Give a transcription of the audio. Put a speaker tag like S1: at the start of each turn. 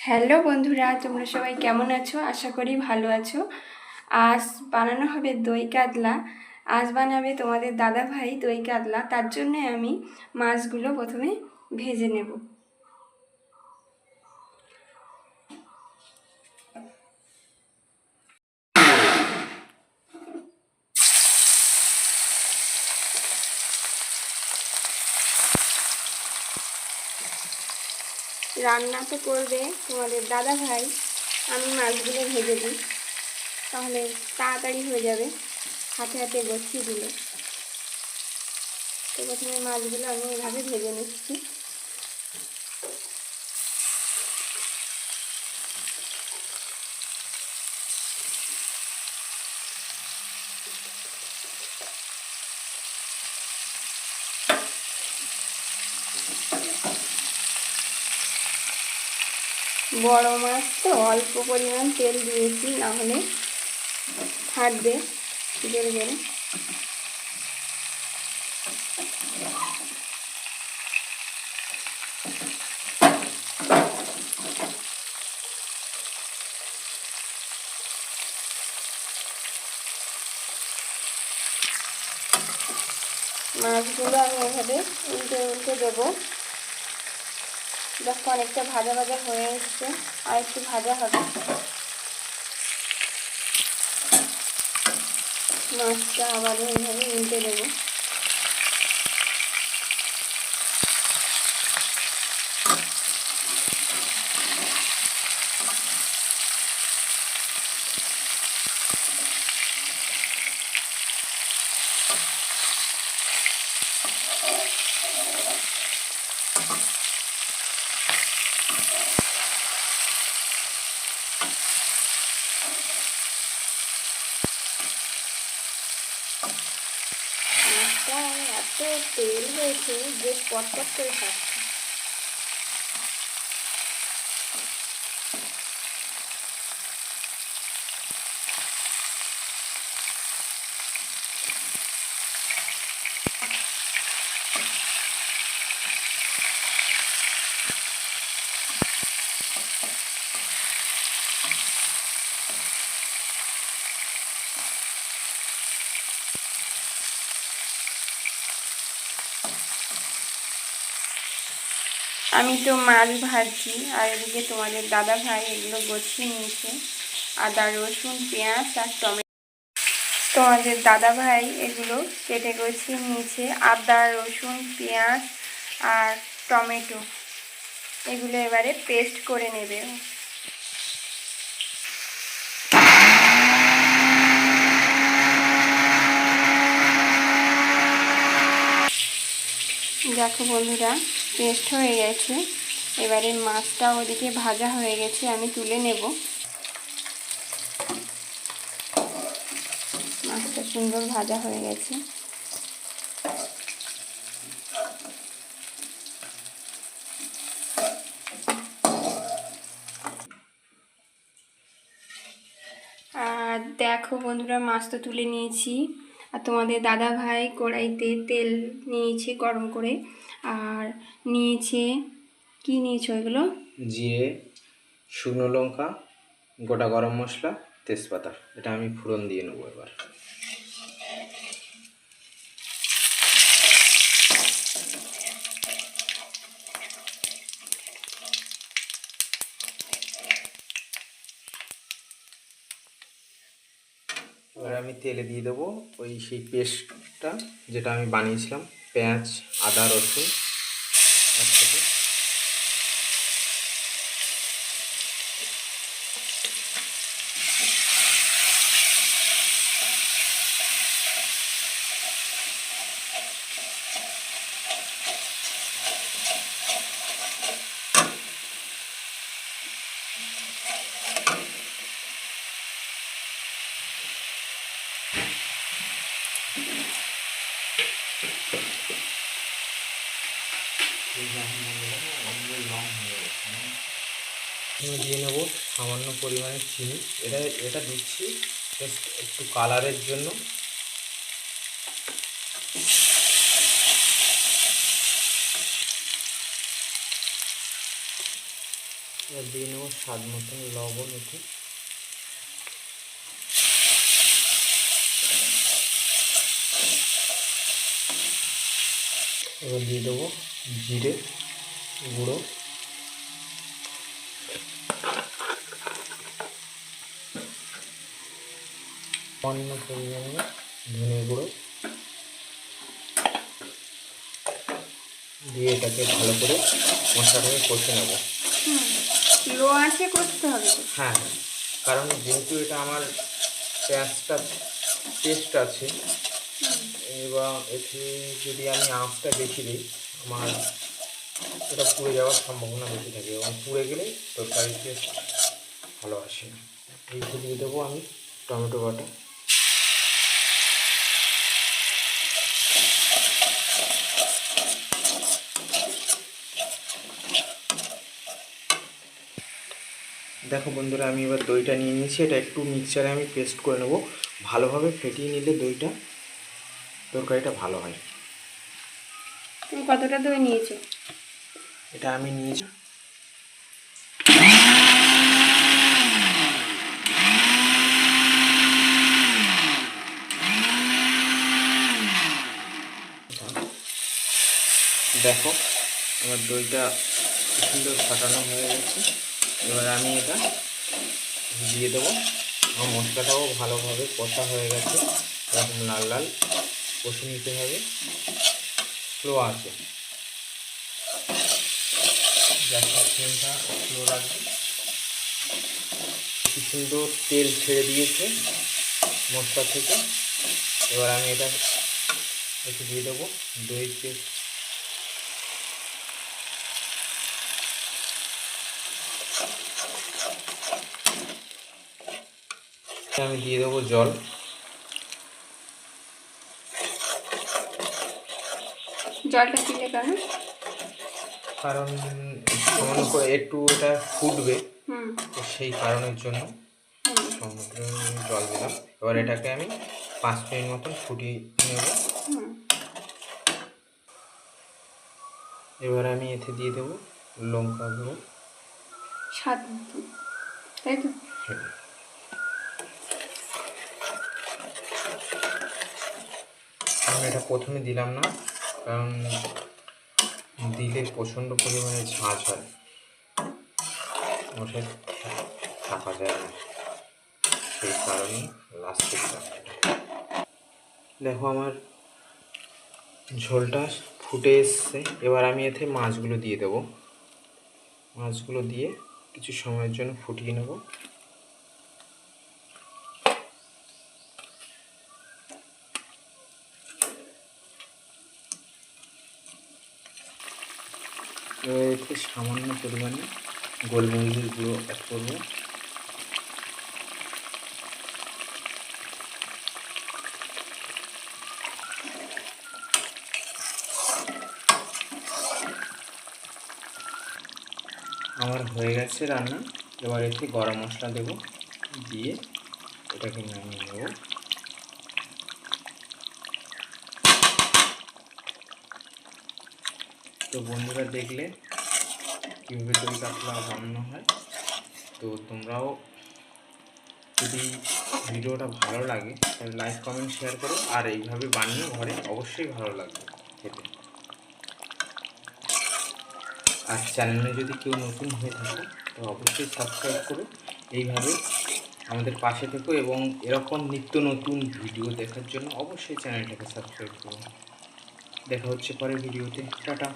S1: Hello বন্ধুরা, তোমরা সবাই কেমন আছো? আশা করি ভালো আছো। আজ বানানো হবে দই কাতলা। আজ বানাবে তোমাদের দাদা ভাই দই কাতলা। তার জন্য আমি মাছগুলো প্রথমে ভেজে নেব। রান্না তো করবে তোমাদের দাদা ভাই, আমি মাছগুলো ভেজে দিই, তাহলে তাড়াতাড়ি হয়ে যাবে, হাতে হাতে বসিয়ে দিলে। তো প্রথমে মাছগুলো আমি এভাবে ভেজে নিচ্ছি। বড় মাছ তো অল্প পরিমাণ তেল দিয়েছি, না হলে ফাটবে জোরে জোরে। মাছগুলো আমি এভাবে উল্টে উল্টে দেবো। দেখো অনেকটা ভাজা ভাজা হয়ে এসছে, আর একটু ভাজা হবে। মাছটা আবার এইভাবে উল্টে দেবো। মাছটা এত তেল হয়েছে যে পটপট করে খাচ্ছে। আমি তো মাছ ভাজছি, আর এদিকে তোমাদের দাদা ভাই এগুলো গুছিয়ে নিয়েছে। আদা, রসুন, পেঁয়াজ আর টমেটো। তোমাদের দাদা ভাই এগুলো কেটে গুছিয়ে নিয়েছে। আদা, রসুন, পেঁয়াজ আর টমেটো এগুলো এবারে পেস্ট করে নেবে। দেখো বন্ধুরা, পেস্ট হয়ে গেছে। এবারে মাছটা ওদিকে ভাজা হয়ে গেছে, আমি তুলে নেব। মাছটা সুন্দর ভাজা হয়ে গেছে। আর দেখো বন্ধুরা, মাছ তো তুলে নিয়েছি। আর তোমাদের দাদা ভাই কড়াইতে তেল নিয়েছে গরম করে, আর নিয়েছে কি নিয়েছে ওইগুলো?
S2: জিরে, শুকনো লঙ্কা, গোটা গরম মশলা, তেজপাতা। এটা আমি ফোড়ন দিয়ে নেবো এবার। এবার আমি তেলে দিয়ে দেবো ওই সেই পেস্টটা যেটা আমি বানিয়েছিলাম, পেঁয়াজ, আদা, রসুন একসাথে। দিয়ে নেবো সামান্য পরিমাণে চিনি। এটা দিচ্ছি জাস্ট একটু কালারের জন্য। দিয়ে নেবো স্বাদ মতন লবণ এতে। এবার দিয়ে দেবো জিরে গুঁড়ো, অন্য পরিমাণে ধনে গুঁড়ো দিয়ে এটাকে ভালো করে মশলাটাকে কষে নেব।
S1: লো আঁচে কষতে হবে তো?
S2: হ্যাঁ, কারণ যেহেতু এটা আমার পেঁয়াজটা পেস্ট আছে, এবং এতে যদি আমি আঁচটা বেশি দিই আমার এটা পুড়ে যাওয়ার সম্ভাবনা বেশি থাকে, এবং পুড়ে গেলে তরকারির টেস্ট ভালো আসে না। এইটা দিয়ে দেবো আমি টমেটো বাটা। দেখো বন্ধুরা, আমি এবার দইটা নিয়ে নিয়েছি, এটা একটু মিক্সচারে আমি পেস্ট করে নেব। ভালোভাবে ফেটিয়ে নিলে দইটা তরকারিটা ভালো হয়।
S1: তুমি কতটা দই নিয়েছো?
S2: এটা আমি নিয়েছি দেখো আমার দইটা সুন্দর ফাটানো হয়ে গেছে। এবার আমি এটা দিয়ে দেবো। আমার মশলাটাও ভালোভাবে কষা হয়ে গেছে, এরকম লাল লাল কষে নিতে হবে স্লো আছে। গ্যাসের ফ্লেমটা স্লো রাখবে। কি সুন্দর তেল ছেড়ে দিয়েছে মশলা থেকে। এবার আমি এটা একটু দিয়ে দেবো দই পেস্ট। আমি দিয়ে দেবো জল।
S1: জলটা দিলে কেন?
S2: কারণ সামান্য করে একটু এটা ফুটবে, তো সেই কারণের জন্য সমুদ্র জল দিলাম। এবার এটাকে আমি 5 মিনিট মতন ফুটিয়ে নেব। এবার আমি এতে দিয়ে দেবো লঙ্কা গুঁড়ো
S1: স্বাদ মতো, তাই তো?
S2: আমি এটা প্রথমে দিলাম না, কারণ দিলে প্রচণ্ড পরিমাণে ঝাঁঝ হয়, ওটা থাকা যায় না, সেই কারণেই লাস্টে দিলাম। দেখো আমার ঝোলটা ফুটে এসছে। এবার আমি এতে মাছগুলো দিয়ে দেবো। মাছগুলো দিয়ে কিছু সময়ের জন্য ফুটিয়ে নেব। এবার এতে সামান্য পরিমাণে গোলমরিচের গুঁড়ো অ্যাড করবো। আমার হয়ে গেছে রান্না। এবার এতে গরম মশলা দেবো, দিয়ে এটাকে নামিয়ে নেব। তো বন্ধুরা দেখলে কীভাবে দই কাতলা বানানো হয়। তো তোমরাও যদি ভিডিওটা ভালো লাগে তাহলে লাইক কমেন্ট শেয়ার করো, আর এইভাবে বানিয়ে ঘরে অবশ্যই ভালো লাগবে খেতে। আর চ্যানেলে যদি কেউ নতুন হয়ে থাকে তো অবশ্যই সাবস্ক্রাইব করো। এইভাবে আমাদের পাশে থেকো, এবং এরকম নিত্য নতুন ভিডিও দেখার জন্য অবশ্যই চ্যানেলটাকে সাবস্ক্রাইব করো। দেখা হচ্ছে পরের ভিডিওতে। টাটা।